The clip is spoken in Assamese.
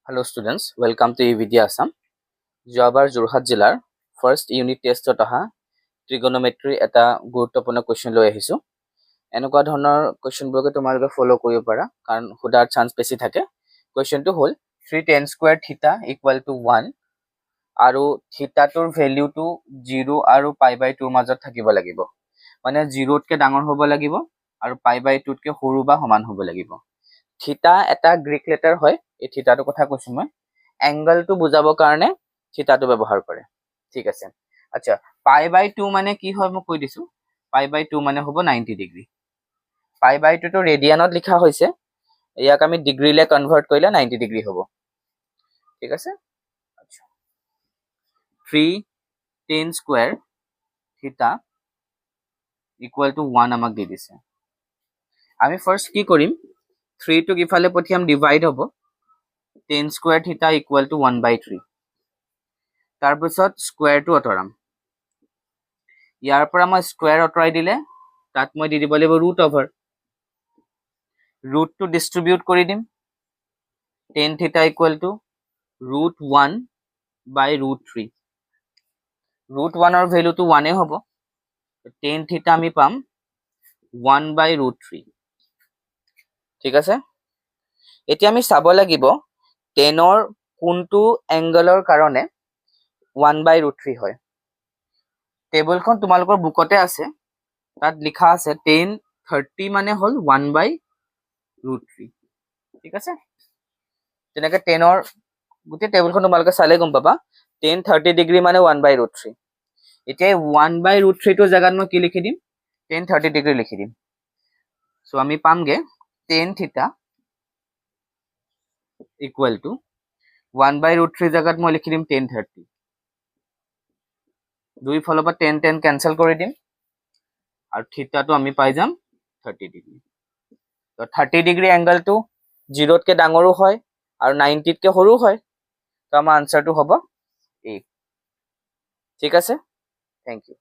Hello students, welcome to eVidya Assam. যোৱাবাৰ যোৰহাট জিলাৰ ফাৰ্ষ্ট ইউনিট টেষ্টত অহা ট্ৰিগনোমেট্ৰি এটা গুৰুত্বপূৰ্ণ কুৱেশ্যন লৈ আহিছোঁ। এনেকুৱা ধৰণৰ কুৱেশ্যনবোৰকে তোমালোকে ফ'ল' কৰিব পাৰা কাৰণ সোধাৰ চান্স বেছি থাকে। কুৱেশ্যনটো হ'ল 3 tan স্কুৱেৰ থিটা ইকুৱেল টু 1 আৰু থিটাটোৰ ভেলিউটো 0 আৰু π/2 মাজত থাকিব লাগিব। মানে 0তকৈ ডাঙৰ হ'ব লাগিব আৰু π/2তকৈ সৰু বা সমান হ'ব লাগিব। থিটা এটা গ্ৰীক লেটাৰ হয়, এই থিটাটোৰ কথা কৈছোঁ মই। এংগলটো বুজাবৰ কাৰণে থিটাটো ব্যৱহাৰ কৰে। ঠিক আছে, আচ্ছা π/2 মানে কি হয় মই কৈ দিছোঁ। π/2 মানে হ'ব 90 ডিগ্ৰী। π/2টো ৰেডিয়ানত লিখা হৈছে, ইয়াক আমি ডিগ্ৰীলৈ কনভাৰ্ট কৰিলে 90 ডিগ্ৰী হ'ব। ঠিক আছে, আচ্ছা 3 tan স্কুৱেৰ থিটা ইকুৱেল টু 1 আমাক দি দিছে। আমি ফাৰ্ষ্ট কি কৰিম, 3টোক ইফালে পঠিয়াম, ডিভাইড হ'ব। tan স্কুৱেৰ থিটা ইকুৱেল টু 1/3। তাৰপিছত স্কুৱেৰটো আঁতৰাম। ইয়াৰ পৰা মই স্কুৱেৰ আঁতৰাই দিলে তাত মই দি দিব লাগিব ৰুট অভাৰ। ৰুটটো ডিষ্ট্ৰিবিউট কৰি দিম। tan থিটা ইকুৱেল টু √1/√3। √1ৰ ভেলুটো 1 হ'ব। tan থিটা আমি পাম 1/√3। ঠিক আছে, এতিয়া আমি চাব লাগিব টেনৰ কোনটো এংগলৰ কাৰণে 1/√3 হয়। টেবুলখন তোমালোকৰ বুকতে আছে, তাত লিখা আছে tan 30 মানে হ'ল 1/√3। ঠিক আছে, তেনেকৈ টেনৰ গোটেই টেবুলখন তোমালোকে চালে গম পাবা tan 30 ডিগ্ৰী মানে 1/√3। এতিয়া 1/√3টোৰ জেগাত মই কি লিখি দিম, tan 30 ডিগ্ৰী লিখি দিম। চ' আমি পামগে tan থিটা ইকুৱেল টু 1/√3 জেগাত মই লিখি দিম tan 30। দুই ফালৰ পৰা tan কেঞ্চেল কৰি দিম আৰু থিটাটো আমি পাই যাম 30 ডিগ্ৰী। তো 30 ডিগ্ৰী এংগলটো 0তকৈ ডাঙৰো হয় আৰু 90তকৈ সৰু হয়। তো আমাৰ আনচাৰটো হ'ব A। ঠিক আছে, থেংক ইউ।